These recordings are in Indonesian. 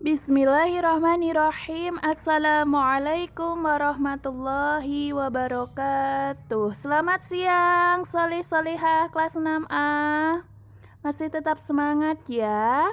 Bismillahirrahmanirrahim. Assalamualaikum warahmatullahi wabarakatuh. Selamat siang soleh-solehah kelas 6A. Masih tetap semangat ya.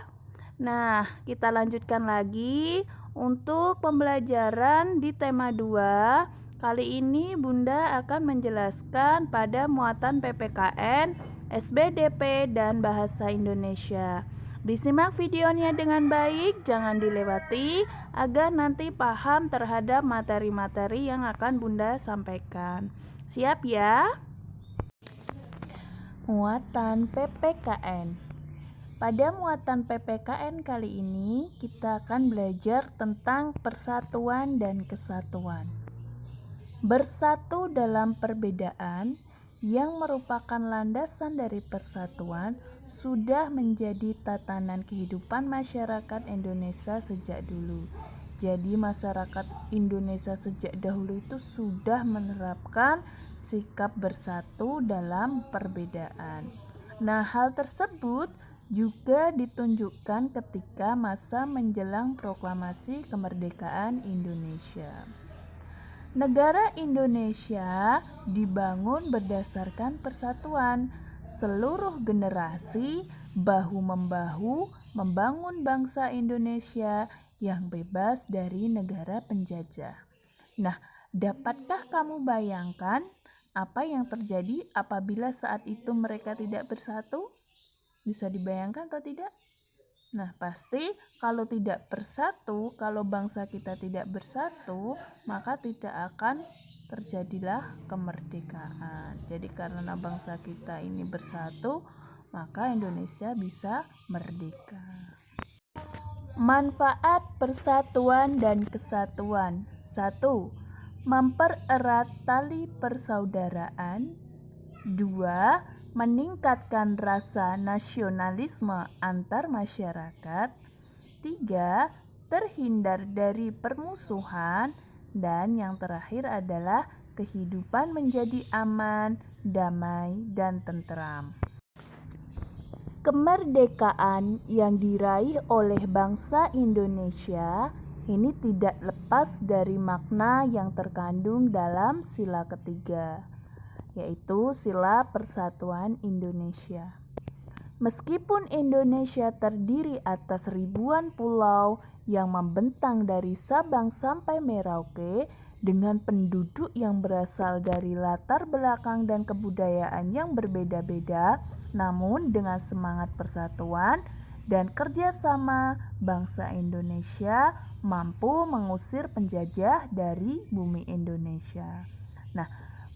Nah, kita lanjutkan lagi untuk pembelajaran di tema 2. Kali ini Bunda akan menjelaskan pada muatan PPKN, SBDP, dan Bahasa Indonesia. Disimak videonya dengan baik, jangan dilewati agar nanti paham terhadap materi-materi yang akan Bunda sampaikan. Siap ya? Muatan PPKN. Pada muatan PPKN kali ini kita akan belajar tentang persatuan dan kesatuan. Bersatu dalam perbedaan yang merupakan landasan dari persatuan sudah menjadi tatanan kehidupan masyarakat Indonesia sejak dulu. Jadi masyarakat Indonesia sejak dahulu itu sudah menerapkan sikap bersatu dalam perbedaan. Nah, hal tersebut juga ditunjukkan ketika masa menjelang proklamasi kemerdekaan Indonesia. Negara Indonesia dibangun berdasarkan persatuan. Seluruh generasi bahu-membahu membangun bangsa Indonesia yang bebas dari negara penjajah. Nah, dapatkah kamu bayangkan apa yang terjadi apabila saat itu mereka tidak bersatu? Bisa dibayangkan atau tidak? Nah, pasti kalau tidak bersatu, kalau bangsa kita tidak bersatu, maka tidak akan terjadilah kemerdekaan. Jadi karena bangsa kita ini bersatu, maka Indonesia bisa merdeka. Manfaat persatuan dan kesatuan. 1. Mempererat tali persaudaraan. 2. Meningkatkan rasa nasionalisme antar masyarakat. 3. Terhindar dari permusuhan. Dan yang terakhir adalah kehidupan menjadi aman, damai, dan tentram. Kemerdekaan yang diraih oleh bangsa Indonesia ini tidak lepas dari makna yang terkandung dalam sila ketiga, yaitu sila persatuan Indonesia. Meskipun Indonesia terdiri atas ribuan pulau yang membentang dari Sabang sampai Merauke dengan penduduk yang berasal dari latar belakang dan kebudayaan yang berbeda-beda, namun dengan semangat persatuan dan kerjasama, bangsa Indonesia mampu mengusir penjajah dari bumi Indonesia. Nah,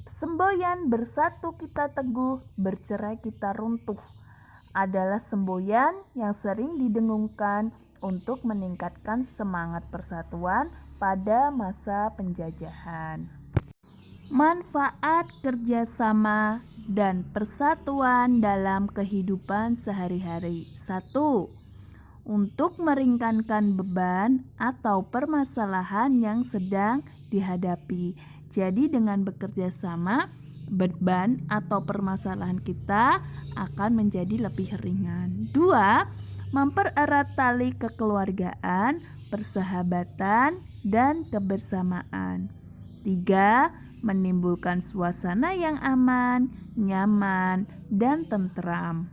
semboyan bersatu kita teguh, bercerai kita runtuh adalah semboyan yang sering didengungkan untuk meningkatkan semangat persatuan pada masa penjajahan. Manfaat kerjasama dan persatuan dalam kehidupan sehari-hari. 1. Untuk meringankan beban atau permasalahan yang sedang dihadapi. Jadi dengan bekerja sama, beban atau permasalahan kita akan menjadi lebih ringan. 2. Mempererat tali kekeluargaan, persahabatan, dan kebersamaan. 3. Menimbulkan suasana yang aman, nyaman, dan tentram.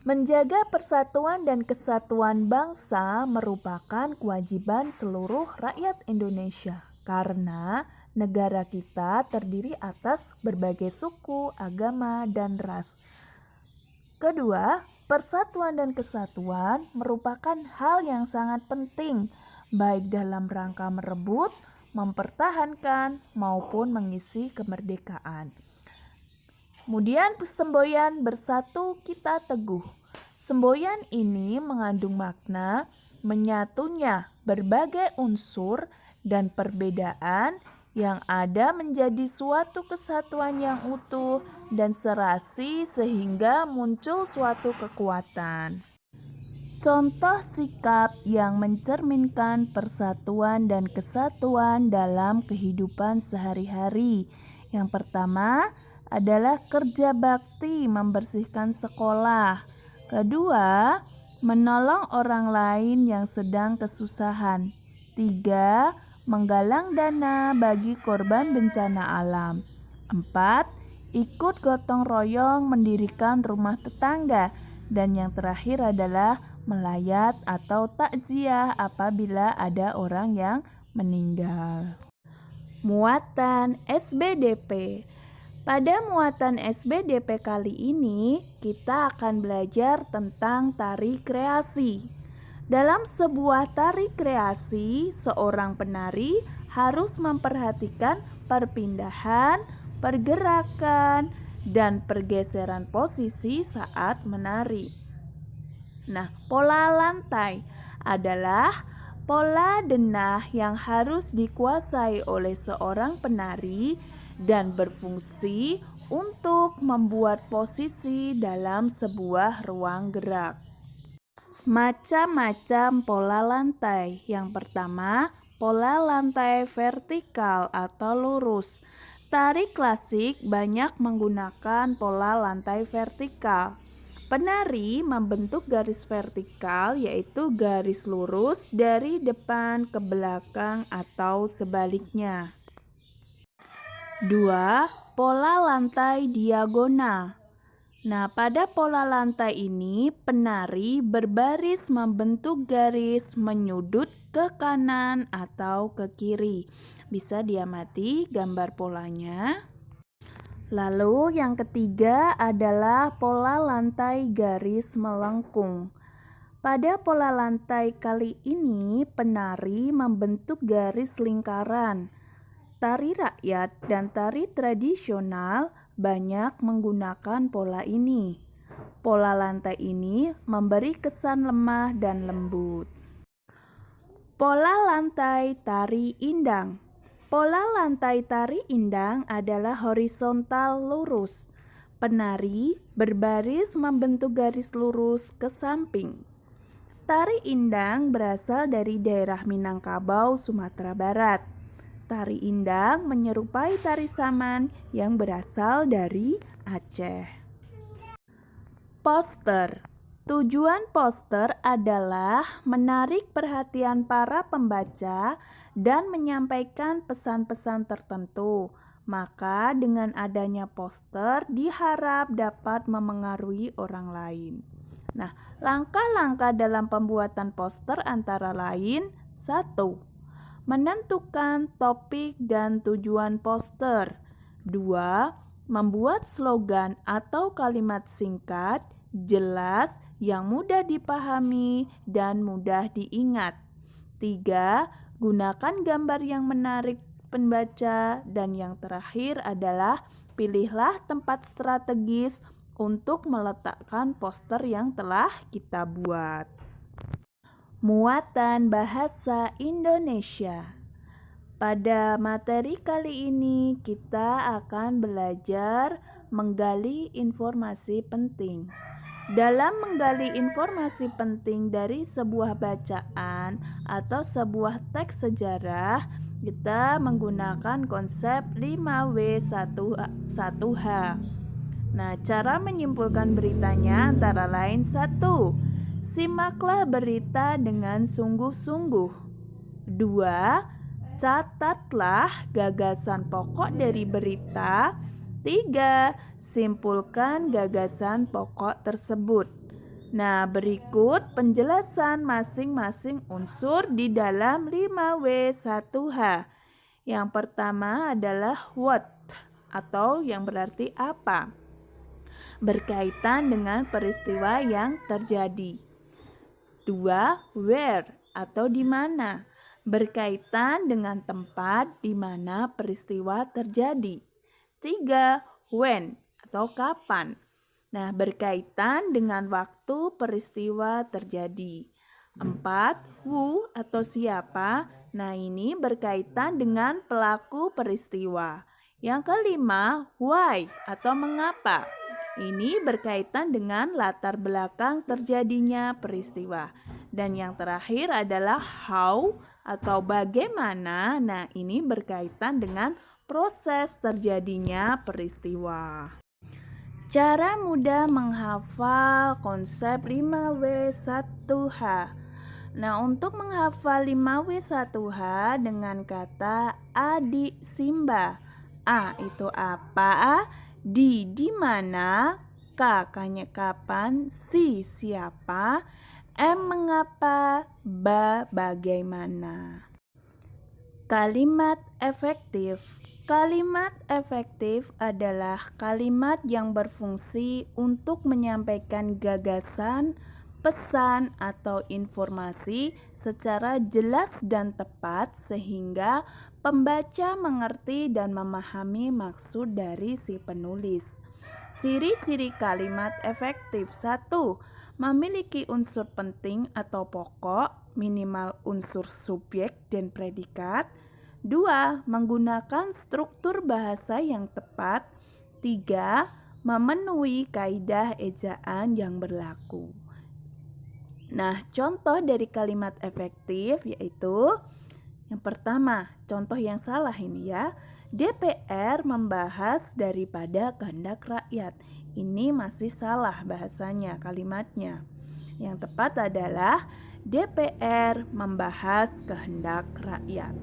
Menjaga persatuan dan kesatuan bangsa merupakan kewajiban seluruh rakyat Indonesia karena negara kita terdiri atas berbagai suku, agama, dan ras. Kedua, persatuan dan kesatuan merupakan hal yang sangat penting, baik dalam rangka merebut, mempertahankan, maupun mengisi kemerdekaan. Kemudian semboyan bersatu kita teguh. Semboyan ini mengandung makna menyatunya berbagai unsur dan perbedaan yang ada menjadi suatu kesatuan yang utuh dan serasi sehingga muncul suatu kekuatan. Contoh sikap yang mencerminkan persatuan dan kesatuan dalam kehidupan sehari-hari. Yang pertama adalah kerja bakti membersihkan sekolah. Kedua, menolong orang lain yang sedang kesusahan. 3. Menggalang dana bagi korban bencana alam. 4. Ikut gotong royong mendirikan rumah tetangga. Dan yang terakhir adalah melayat atau takziah apabila ada orang yang meninggal. Muatan SBDP. Pada muatan SBDP kali ini, kita akan belajar tentang tari kreasi. Dalam sebuah tari kreasi, seorang penari harus memperhatikan perpindahan, pergerakan, dan pergeseran posisi saat menari. Nah, pola lantai adalah pola denah yang harus dikuasai oleh seorang penari dan berfungsi untuk membuat posisi dalam sebuah ruang gerak. Macam-macam pola lantai. Yang pertama, pola lantai vertikal atau lurus. Tari klasik banyak menggunakan pola lantai vertikal. Penari membentuk garis vertikal, yaitu garis lurus dari depan ke belakang atau sebaliknya. 2. Pola lantai diagonal. Nah, pada pola lantai ini, penari berbaris membentuk garis menyudut ke kanan atau ke kiri. Bisa diamati gambar polanya. Lalu yang ketiga adalah pola lantai garis melengkung. Pada pola lantai kali ini, penari membentuk garis lingkaran. Tari rakyat dan tari tradisional banyak menggunakan pola ini. Pola lantai ini memberi kesan lemah dan lembut. Pola lantai tari indang. Pola lantai tari indang adalah horizontal lurus. Penari berbaris membentuk garis lurus ke samping. Tari indang berasal dari daerah Minangkabau, Sumatera Barat. Tari indang menyerupai tari saman yang berasal dari Aceh. Poster. Tujuan poster adalah menarik perhatian para pembaca dan menyampaikan pesan-pesan tertentu. Maka dengan adanya poster diharap dapat memengaruhi orang lain. Nah, langkah-langkah dalam pembuatan poster antara lain: 1. Menentukan topik dan tujuan poster. 2. Membuat slogan atau kalimat singkat, jelas, yang mudah dipahami dan mudah diingat. 3. Gunakan gambar yang menarik pembaca. Dan yang terakhir adalah pilihlah tempat strategis untuk meletakkan poster yang telah kita buat. Muatan bahasa Indonesia. Pada materi kali ini kita akan belajar menggali informasi penting. Dalam menggali informasi penting dari sebuah bacaan atau sebuah teks sejarah, kita menggunakan konsep 5W1H. Nah, cara menyimpulkan beritanya antara lain: 1. Simaklah berita dengan sungguh-sungguh. 2. Catatlah gagasan pokok dari berita. 3. Simpulkan gagasan pokok tersebut. Nah, berikut penjelasan masing-masing unsur di dalam 5W1H. Yang pertama adalah what atau yang berarti apa, berkaitan dengan peristiwa yang terjadi. 2. Where atau di mana, berkaitan dengan tempat di mana peristiwa terjadi. 3. When atau kapan. Nah, berkaitan dengan waktu peristiwa terjadi. 4. Who atau siapa. Nah, ini berkaitan dengan pelaku peristiwa. Yang kelima, why atau mengapa. Ini berkaitan dengan latar belakang terjadinya peristiwa. Dan yang terakhir adalah how atau bagaimana. Nah, ini berkaitan dengan proses terjadinya peristiwa. Cara mudah menghafal konsep 5W1H. Nah, untuk menghafal 5W1H dengan kata adik Simba. A itu apa? Di mana? K kapan? Siapa? M mengapa? Bagaimana? Kalimat efektif. Kalimat efektif adalah kalimat yang berfungsi untuk menyampaikan gagasan, pesan, atau informasi secara jelas dan tepat sehingga pembaca mengerti dan memahami maksud dari si penulis. Ciri-ciri kalimat efektif. 1. Memiliki unsur penting atau pokok, minimal unsur subjek dan predikat. 2. Menggunakan struktur bahasa yang tepat. 3. Memenuhi kaidah ejaan yang berlaku. Nah, contoh dari kalimat efektif yaitu yang pertama, contoh yang salah ini ya. DPR membahas daripada kehendak rakyat. Ini masih salah bahasanya, kalimatnya. Yang tepat adalah DPR membahas kehendak rakyat.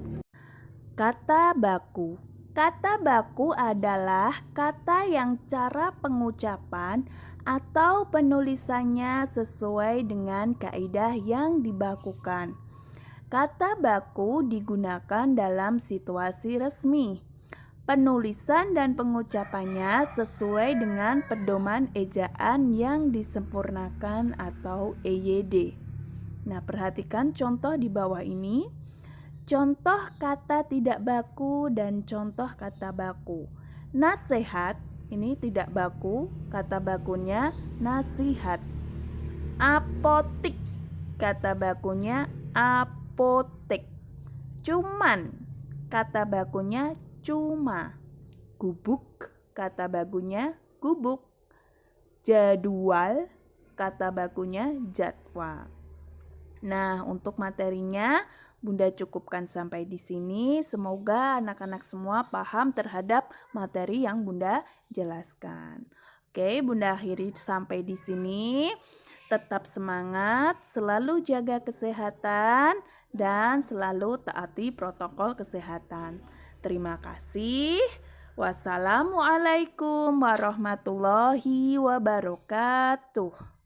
Kata baku. Kata baku adalah kata yang cara pengucapan atau penulisannya sesuai dengan kaidah yang dibakukan. Kata baku digunakan dalam situasi resmi. Penulisan dan pengucapannya sesuai dengan pedoman ejaan yang disempurnakan atau EYD. Nah, perhatikan contoh di bawah ini. Contoh kata tidak baku dan contoh kata baku. Nasihat, ini tidak baku, kata bakunya nasihat. Apotik, kata bakunya apotek. Cuman, kata bakunya cuma. Gubuk, kata bakunya gubuk. Jadwal, kata bakunya jadwal. Nah, untuk materinya Bunda cukupkan sampai di sini. Semoga anak-anak semua paham terhadap materi yang Bunda jelaskan. Oke, Bunda akhiri sampai di sini. Tetap semangat, selalu jaga kesehatan, dan selalu taati protokol kesehatan. Terima kasih. Wassalamualaikum warahmatullahi wabarakatuh.